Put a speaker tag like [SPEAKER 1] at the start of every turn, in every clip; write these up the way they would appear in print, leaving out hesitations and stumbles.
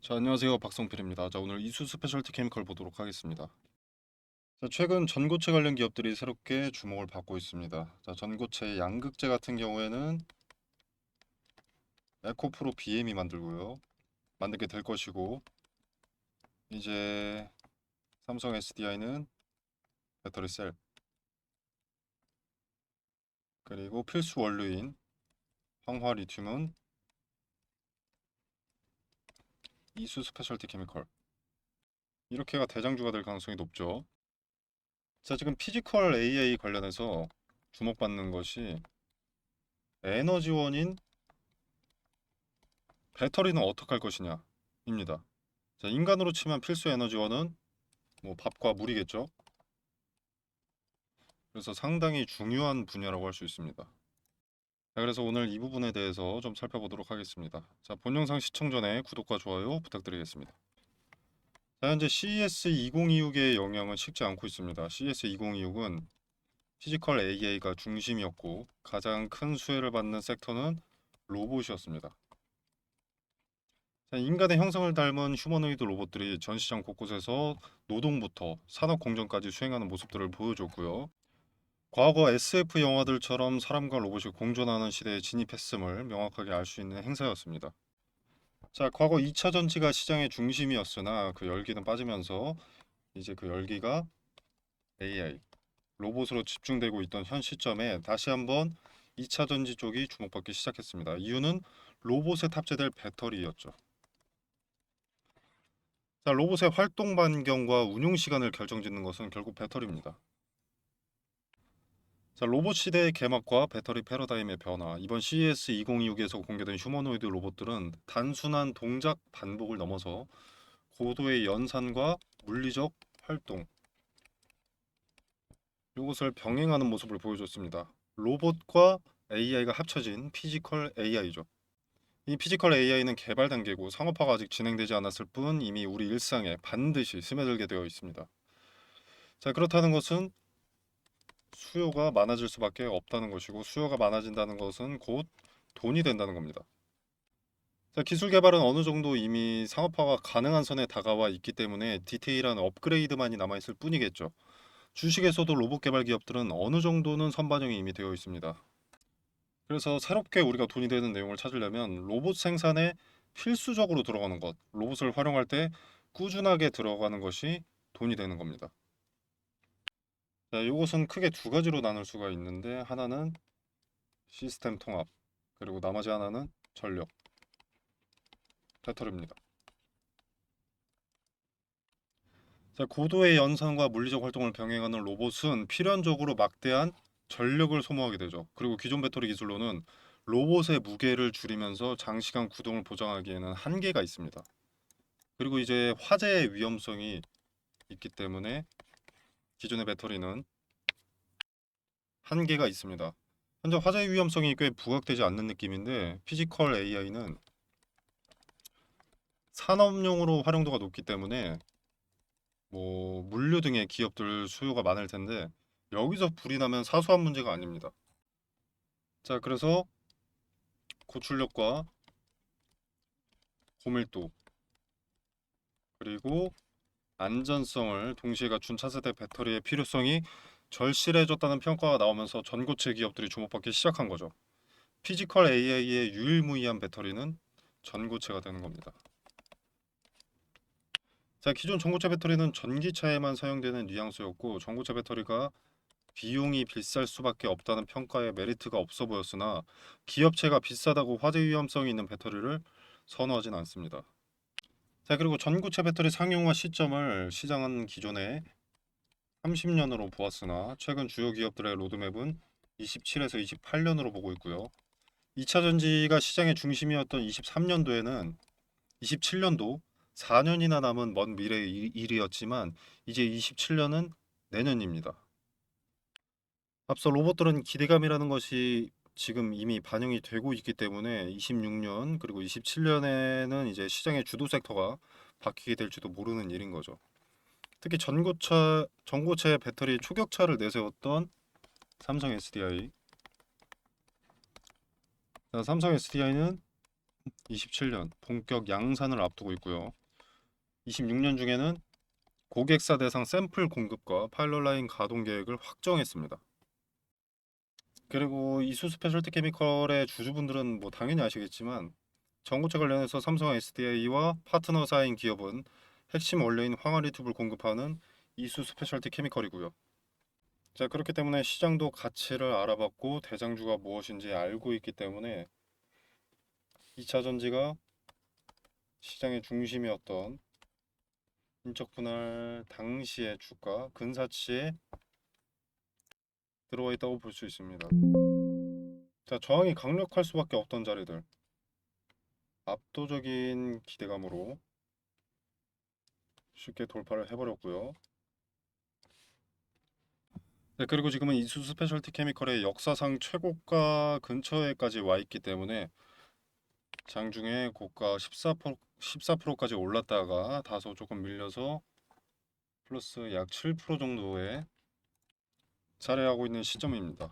[SPEAKER 1] 자, 안녕하세요. 박성필입니다. 자, 오늘 이수 스페셜티 케미컬 보도록 하겠습니다. 자, 최근 전고체 관련 기업들이 새롭게 주목을 받고 있습니다. 자, 전고체 양극재 같은 경우에는 에코프로 BM이 만들게 될 것이고, 이제 삼성 SDI는 배터리 셀, 그리고 필수 원료인 황화 리튬은 이수 스페셜티 케미컬, 이렇게가 대장주가 될 가능성이 높죠. 자, 지금 피지컬 AI 관련해서 주목받는 것이 에너지원인 배터리는 어떻게 할 것이냐입니다. 자, 인간으로 치면 필수 에너지원은 뭐 밥과 물이겠죠. 그래서 상당히 중요한 분야라고 할 수 있습니다. 자, 그래서 오늘 이 부분에 대해서 좀 살펴보도록 하겠습니다. 자, 본 영상 시청 전에 구독과 좋아요 부탁드리겠습니다. 자, 현재 CES 2026의 영향은 식지 않고 있습니다. CES 2026은 피지컬 AI가 중심이었고 가장 큰 수혜를 받는 섹터는 로봇이었습니다. 자, 인간의 형상을 닮은 휴머노이드 로봇들이 전 시장 곳곳에서 노동부터 산업 공정까지 수행하는 모습들을 보여줬고요. 과거 SF 영화들처럼 사람과 로봇이 공존하는 시대에 진입했음을 명확하게 알 수 있는 행사였습니다. 자, 과거 2차 전지가 시장의 중심이었으나 그 열기는 빠지면서 이제 그 열기가 AI, 로봇으로 집중되고 있던 현 시점에 다시 한번 2차 전지 쪽이 주목받기 시작했습니다. 이유는 로봇에 탑재될 배터리였죠. 자, 로봇의 활동 반경과 운용 시간을 결정짓는 것은 결국 배터리입니다. 자, 로봇 시대의 개막과 배터리 패러다임의 변화. 이번 CES 2026에서 공개된 휴머노이드 로봇들은 단순한 동작 반복을 넘어서 고도의 연산과 물리적 활동, 이것을 병행하는 모습을 보여줬습니다. 로봇과 AI가 합쳐진 피지컬 AI죠. 이 피지컬 AI는 개발 단계고 상업화가 아직 진행되지 않았을 뿐 이미 우리 일상에 반드시 스며들게 되어 있습니다. 자, 그렇다는 것은 수요가 많아질 수밖에 없다는 것이고 수요가 많아진다는 것은 곧 돈이 된다는 겁니다. 자, 기술 개발은 어느 정도 이미 상업화가 가능한 선에 다가와 있기 때문에 디테일한 업그레이드만이 남아있을 뿐이겠죠. 주식에서도 로봇 개발 기업들은 어느 정도는 선반영이 이미 되어 있습니다. 그래서 새롭게 우리가 돈이 되는 내용을 찾으려면 로봇 생산에 필수적으로 들어가는 것, 로봇을 활용할 때 꾸준하게 들어가는 것이 돈이 되는 겁니다. 자, 이것은 크게 두 가지로 나눌 수가 있는데 하나는 시스템 통합, 그리고 나머지 하나는 전력, 배터리입니다. 자, 고도의 연산과 물리적 활동을 병행하는 로봇은 필연적으로 막대한 전력을 소모하게 되죠. 그리고 기존 배터리 기술로는 로봇의 무게를 줄이면서 장시간 구동을 보장하기에는 한계가 있습니다. 그리고 이제 화재의 위험성이 있기 때문에 기존의 배터리는 한계가 있습니다. 현재 화재 위험성이 꽤 부각되지 않는 느낌인데 피지컬 AI는 산업용으로 활용도가 높기 때문에 뭐 물류 등의 기업들 수요가 많을 텐데 여기서 불이 나면 사소한 문제가 아닙니다. 자, 그래서 고출력과 고밀도 그리고 안전성을 동시에 갖춘 차세대 배터리의 필요성이 절실해졌다는 평가가 나오면서 전고체 기업들이 주목받기 시작한 거죠. 피지컬 AI의 유일무이한 배터리는 전고체가 되는 겁니다. 자, 기존 전고체 배터리는 전기차에만 사용되는 뉘앙스였고 전고체 배터리가 비용이 비쌀 수밖에 없다는 평가에 메리트가 없어 보였으나 기업체가 비싸다고 화재 위험성이 있는 배터리를 선호하진 않습니다. 자, 그리고 전고체 배터리 상용화 시점을 시장은 기존에 30년으로 보았으나 최근 주요 기업들의 로드맵은 27에서 28년으로 보고 있고요. 2차 전지가 시장의 중심이었던 23년도에는 27년도 4년이나 남은 먼 미래의 일이었지만 이제 27년은 내년입니다. 앞서 로봇들은 기대감이라는 것이 지금 이미 반영이 되고 있기 때문에 26년 그리고 27년에는 이제 시장의 주도 섹터가 바뀌게 될지도 모르는 일인 거죠. 특히 전고체 배터리 초격차를 내세웠던 삼성 SDI. 삼성 SDI는 27년 본격 양산을 앞두고 있고요. 26년 중에는 고객사 대상 샘플 공급과 파일럿 라인 가동 계획을 확정했습니다. 그리고 이수 스페셜티 케미컬의 주주분들은 뭐 당연히 아시겠지만 전고체 관련해서 삼성 SDI와 파트너사인 기업은 핵심 원료인 황화리 튜브를 공급하는 이수 스페셜티 케미컬이고요. 자, 그렇기 때문에 시장도 가치를 알아봤고 대장주가 무엇인지 알고 있기 때문에 2차 전지가 시장의 중심이었던 인적 분할 당시의 주가 근사치에 들어와 있다고 볼 수 있습니다. 자, 저항이 강력할 수밖에 없던 자리들 압도적인 기대감으로 쉽게 돌파를 해버렸고요. 네, 그리고 지금은 이수 스페셜티 케미컬의 역사상 최고가 근처에까지 와 있기 때문에 장중에 고가 14%까지 올랐다가 다소 조금 밀려서 플러스 약 7% 정도에 자리하고 있는 시점입니다.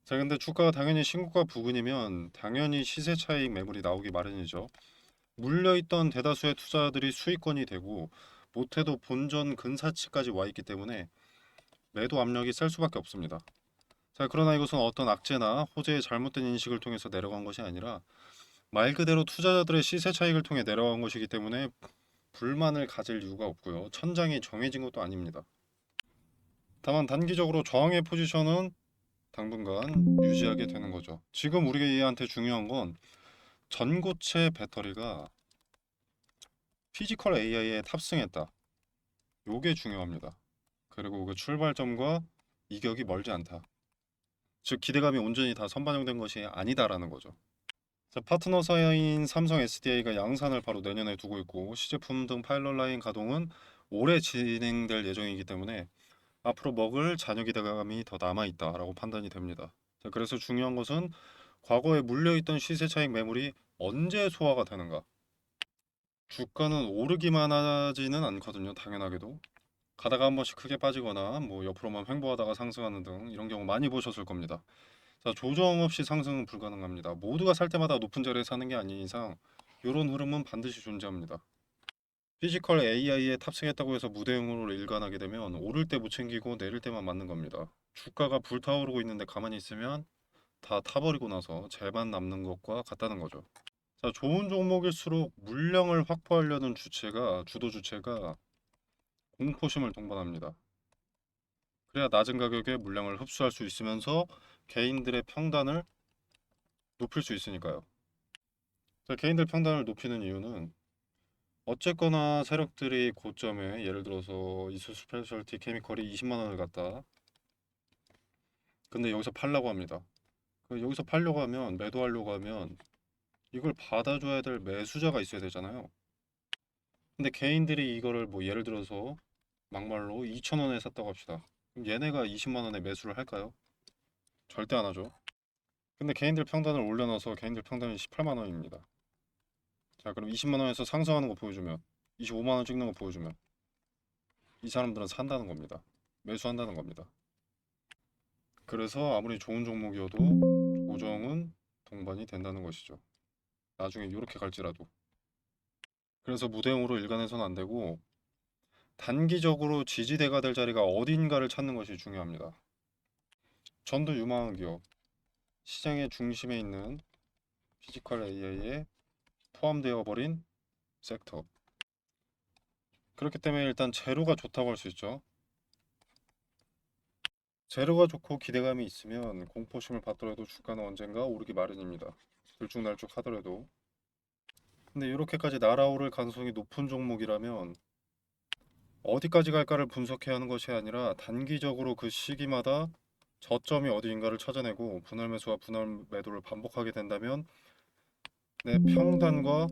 [SPEAKER 1] 자, 근데 주가가 당연히 신고가 부근이면 당연히 시세 차익 매물이 나오기 마련이죠. 물려있던 대다수의 투자들이 수익권이 되고 못해도 본전 근사치까지 와 있기 때문에 매도 압력이 셀 수밖에 없습니다. 자, 그러나 이것은 어떤 악재나 호재의 잘못된 인식을 통해서 내려간 것이 아니라 말 그대로 투자자들의 시세 차익을 통해 내려간 것이기 때문에 불만을 가질 이유가 없고요. 천장이 정해진 것도 아닙니다. 다만 단기적으로 저항의 포지션은 당분간 유지하게 되는 거죠. 지금 우리한테 중요한 건 전고체 배터리가 피지컬 AI에 탑승했다. 요게 중요합니다. 그리고 그 출발점과 이격이 멀지 않다. 즉 기대감이 온전히 다 선반영된 것이 아니다라는 거죠. 자, 파트너사인 삼성 SDI가 양산을 바로 내년에 두고 있고 시제품 등 파일럿 라인 가동은 올해 진행될 예정이기 때문에 앞으로 먹을 잔여 기대감이 더 남아있다라고 판단이 됩니다. 자, 그래서 중요한 것은 과거에 물려있던 시세 차익 매물이 언제 소화가 되는가. 주가는 오르기만 하지는 않거든요. 당연하게도. 가다가 한 번씩 크게 빠지거나 뭐 옆으로만 횡보하다가 상승하는 등 이런 경우 많이 보셨을 겁니다. 자, 조정 없이 상승은 불가능합니다. 모두가 살 때마다 높은 자리에 사는 게 아닌 이상 이런 흐름은 반드시 존재합니다. 피지컬 AI에 탑승했다고 해서 무대응으로 일관하게 되면 오를 때 못 챙기고 내릴 때만 맞는 겁니다. 주가가 불타오르고 있는데 가만히 있으면 다 타버리고 나서 재만 남는 것과 같다는 거죠. 자, 좋은 종목일수록 물량을 확보하려는 주도 주체가 공포심을 동반합니다. 그래야 낮은 가격에 물량을 흡수할 수 있으면서 개인들의 평단을 높일 수 있으니까요. 자, 개인들 평단을 높이는 이유는 어쨌거나 세력들이 고점에 예를 들어서 이수 스페셜티 케미컬이 20만 원을 갖다 근데 여기서 팔라고 합니다. 여기서 팔려고 하면 매도하려고 하면 이걸 받아줘야 될 매수자가 있어야 되잖아요. 근데 개인들이 이거를 뭐 예를 들어서 막말로 2,000원에 샀다고 합시다. 그럼 얘네가 20만 원에 매수를 할까요? 절대 안 하죠. 근데 개인들 평단을 올려놔서 개인들 평단이 18만 원입니다. 자, 그럼 20만 원에서 상승하는 거 보여주면 25만 원 찍는 거 보여주면 이 사람들은 산다는 겁니다. 매수한다는 겁니다. 그래서 아무리 좋은 종목이어도 조정은 동반이 된다는 것이죠. 나중에 이렇게 갈지라도. 그래서 무대응으로 일관해서는 안 되고 단기적으로 지지대가 될 자리가 어딘가를 찾는 것이 중요합니다. 전도 유망한 기업, 시장의 중심에 있는 피지컬 AI에 포함되어 버린 섹터. 그렇기 때문에 일단 재료가 좋다고 할 수 있죠. 재료가 좋고 기대감이 있으면 공포심을 받더라도 주가는 언젠가 오르기 마련입니다. 들쭉날쭉 하더라도. 근데 이렇게까지 날아오를 가능성이 높은 종목이라면 어디까지 갈까를 분석해야 하는 것이 아니라 단기적으로 그 시기마다 저점이 어디인가를 찾아내고 분할 매수와 분할 매도를 반복하게 된다면 내 평단과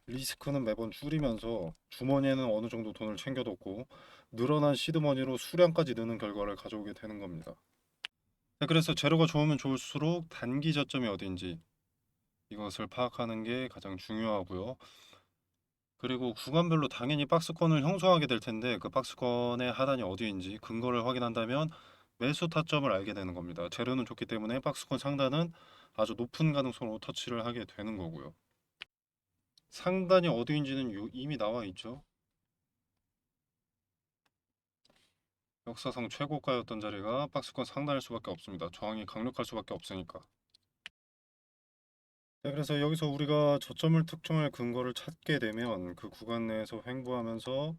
[SPEAKER 1] 리스크는 매번 줄이면서 주머니에는 어느 정도 돈을 챙겨뒀고 늘어난 시드머니로 수량까지 느는 결과를 가져오게 되는 겁니다. 네, 그래서 재료가 좋으면 좋을수록 단기 저점이 어딘지 이것을 파악하는 게 가장 중요하고요. 그리고 구간별로 당연히 박스권을 형성하게 될 텐데 그 박스권의 하단이 어디인지 근거를 확인한다면 매수 타점을 알게 되는 겁니다. 재료는 좋기 때문에 박스권 상단은 아주 높은 가능성으로 터치를 하게 되는 거고요. 상단이 어디인지는 이미 나와 있죠. 역사상 최고가였던 자리가 박스권 상단일 수밖에 없습니다. 저항이 강력할 수밖에 없으니까. 네, 그래서 여기서 우리가 저점을 특정할 근거를 찾게 되면 그 구간 내에서 횡보하면서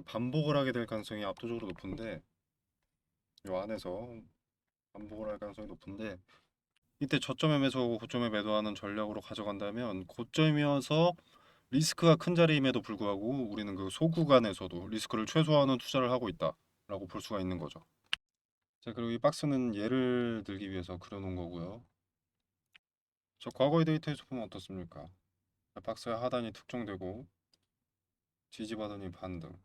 [SPEAKER 1] 반복을 하게 될 가능성이 압도적으로 높은데, 이 안에서 반복을 할 가능성이 높은데, 이때 저점에 매수하고 고점에 매도하는 전략으로 가져간다면 고점이어서 리스크가 큰 자리임에도 불구하고 우리는 그 소구간에서도 리스크를 최소화하는 투자를 하고 있다라고 볼 수가 있는 거죠. 자, 그리고 이 박스는 예를 들기 위해서 그려놓은 거고요. 저 과거의 데이터에서 보면 어떻습니까? 박스의 하단이 특정되고 지지받으니 반등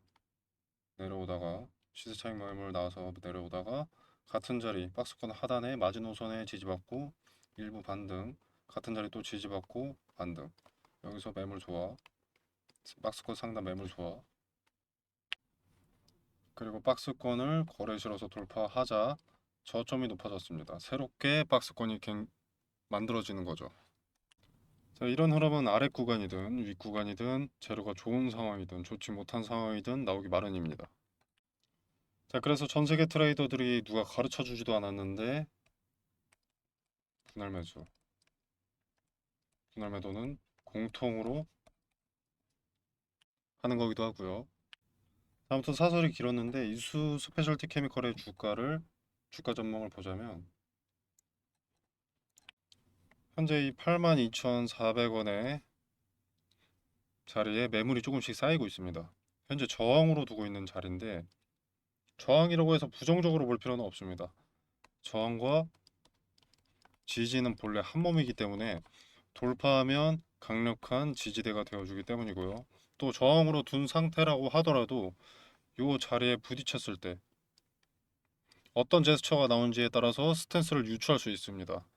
[SPEAKER 1] 내려오다가 시세 차익 매물 나와서 내려오다가 같은 자리 박스권 하단에 마지노선에 지지받고 일부 반등, 같은 자리 또 지지받고 반등, 여기서 매물 좋아, 박스권 상단 매물 좋아, 그리고 박스권을 거래 실어서 돌파하자 저점이 높아졌습니다. 새롭게 박스권이 만들어지는 거죠. 자, 이런 흐름은 아래 구간이든 윗 구간이든 재료가 좋은 상황이든 좋지 못한 상황이든 나오기 마련입니다. 자, 그래서 전 세계 트레이더들이 누가 가르쳐 주지도 않았는데 분할 매수, 분할 매도는 공통으로 하는 거기도 하고요. 아무튼 사설이 길었는데 이수 스페셜티 케미컬의 주가 전망을 보자면 현재 이 82,400원의 자리에 매물이 조금씩 쌓이고 있습니다. 현재 저항으로 두고 있는 자리인데 저항이라고 해서 부정적으로 볼 필요는 없습니다. 저항과 지지는 본래 한 몸이기 때문에 돌파하면 강력한 지지대가 되어주기 때문이고요. 또 저항으로 둔 상태라고 하더라도 이 자리에 부딪혔을 때 어떤 제스처가 나온지에 따라서 스탠스를 유추할 수 있습니다.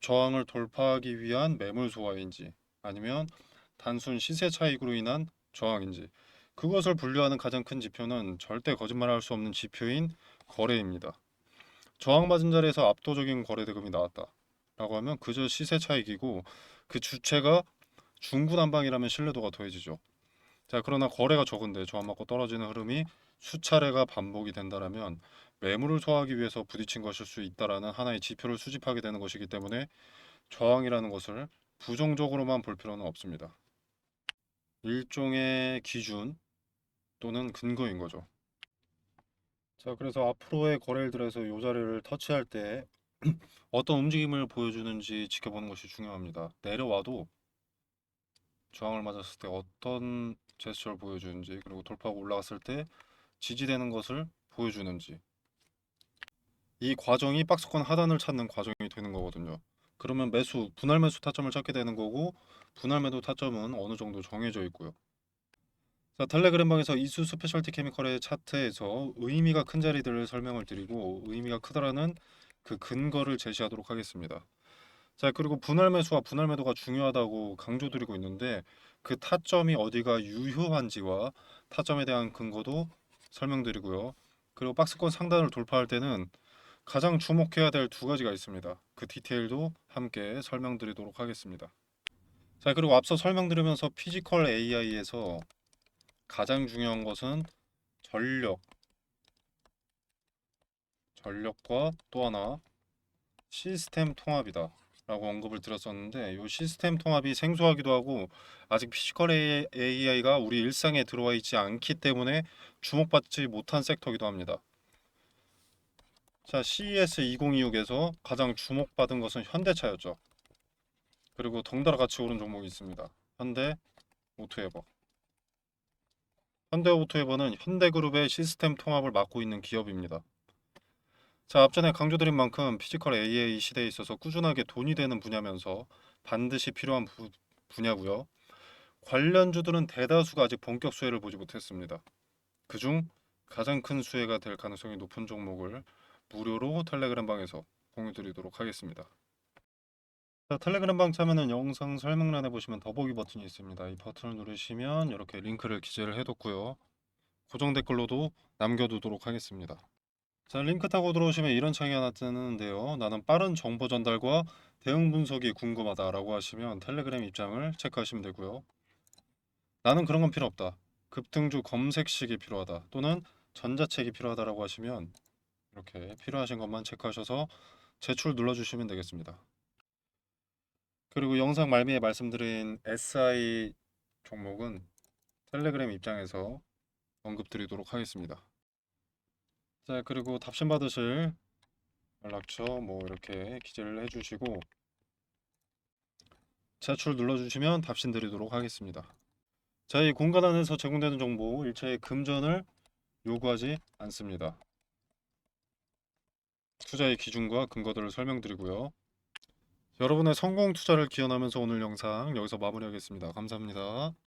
[SPEAKER 1] 저항을 돌파하기 위한 매물 소화인지 아니면 단순 시세 차익으로 인한 저항인지, 그것을 분류하는 가장 큰 지표는 절대 거짓말할 수 없는 지표인 거래입니다. 저항받은 자리에서 압도적인 거래 대금이 나왔다 라고 하면 그저 시세 차익이고 그 주체가 중구난방이라면 신뢰도가 더해지죠. 자, 그러나 거래가 적은데 저항받고 떨어지는 흐름이 수차례가 반복이 된다라면 매물을 소화하기 위해서 부딪힌 것일 수 있다라는 하나의 지표를 수집하게 되는 것이기 때문에 저항이라는 것을 부정적으로만 볼 필요는 없습니다. 일종의 기준 또는 근거인 거죠. 자, 그래서 앞으로의 거래일들에서 이 자리를 터치할 때 어떤 움직임을 보여주는지 지켜보는 것이 중요합니다. 내려와도 저항을 맞았을 때 어떤 제스처를 보여주는지, 그리고 돌파하고 올라갔을 때 지지되는 것을 보여주는지, 이 과정이 박스권 하단을 찾는 과정이 되는 거거든요. 그러면 분할 매수 타점을 찾게 되는 거고, 분할 매도 타점은 어느 정도 정해져 있고요. 자, 텔레그램 방에서 이수 스페셜티 케미컬의 차트에서 의미가 큰 자리들을 설명을 드리고 의미가 크다라는 그 근거를 제시하도록 하겠습니다. 자, 그리고 분할 매수와 분할 매도가 중요하다고 강조드리고 있는데 그 타점이 어디가 유효한지와 타점에 대한 근거도 설명드리고요. 그리고 박스권 상단을 돌파할 때는 가장 주목해야 될 두 가지가 있습니다. 그 디테일도 함께 설명드리도록 하겠습니다. 자, 그리고 앞서 설명드리면서 피지컬 AI에서 가장 중요한 것은 전력, 전력과 또 하나 시스템 통합이다 라고 언급을 드렸었는데, 이 시스템 통합이 생소하기도 하고 아직 피지컬 AI가 우리 일상에 들어와 있지 않기 때문에 주목받지 못한 섹터이기도 합니다. 자, CES 2026에서 가장 주목받은 것은 현대차였죠. 그리고 덩달아 같이 오른 종목이 있습니다. 현대 오토에버. 현대 오토에버는 현대그룹의 시스템 통합을 맡고 있는 기업입니다. 자, 앞전에 강조드린 만큼 피지컬 AI 시대에 있어서 꾸준하게 돈이 되는 분야면서 반드시 필요한 분야고요. 관련주들은 대다수가 아직 본격 수혜를 보지 못했습니다. 그중 가장 큰 수혜가 될 가능성이 높은 종목을 무료로 텔레그램 방에서 공유드리도록 하겠습니다. 자, 텔레그램 방 참여는 영상 설명란에 보시면 더보기 버튼이 있습니다. 이 버튼을 누르시면 이렇게 링크를 기재를 해뒀고요. 고정 댓글로도 남겨두도록 하겠습니다. 자, 링크 타고 들어오시면 이런 창이 하나 뜨는데요. 나는 빠른 정보 전달과 대응 분석이 궁금하다라고 하시면 텔레그램 입장을 체크하시면 되고요. 나는 그런 건 필요 없다. 급등주 검색식이 필요하다. 또는 전자책이 필요하다라고 하시면 이렇게 필요하신 것만 체크하셔서 제출 눌러주시면 되겠습니다. 그리고 영상 말미에 말씀드린 SI 종목은 텔레그램 입장에서 언급드리도록 하겠습니다. 자, 그리고 답신 받으실 연락처 뭐 이렇게 기재를 해주시고 제출 눌러주시면 답신 드리도록 하겠습니다. 자, 이 공간 안에서 제공되는 정보 일체의 금전을 요구하지 않습니다. 투자의 기준과 근거들을 설명드리고요. 여러분의 성공 투자를 기원하면서 오늘 영상 여기서 마무리하겠습니다. 감사합니다.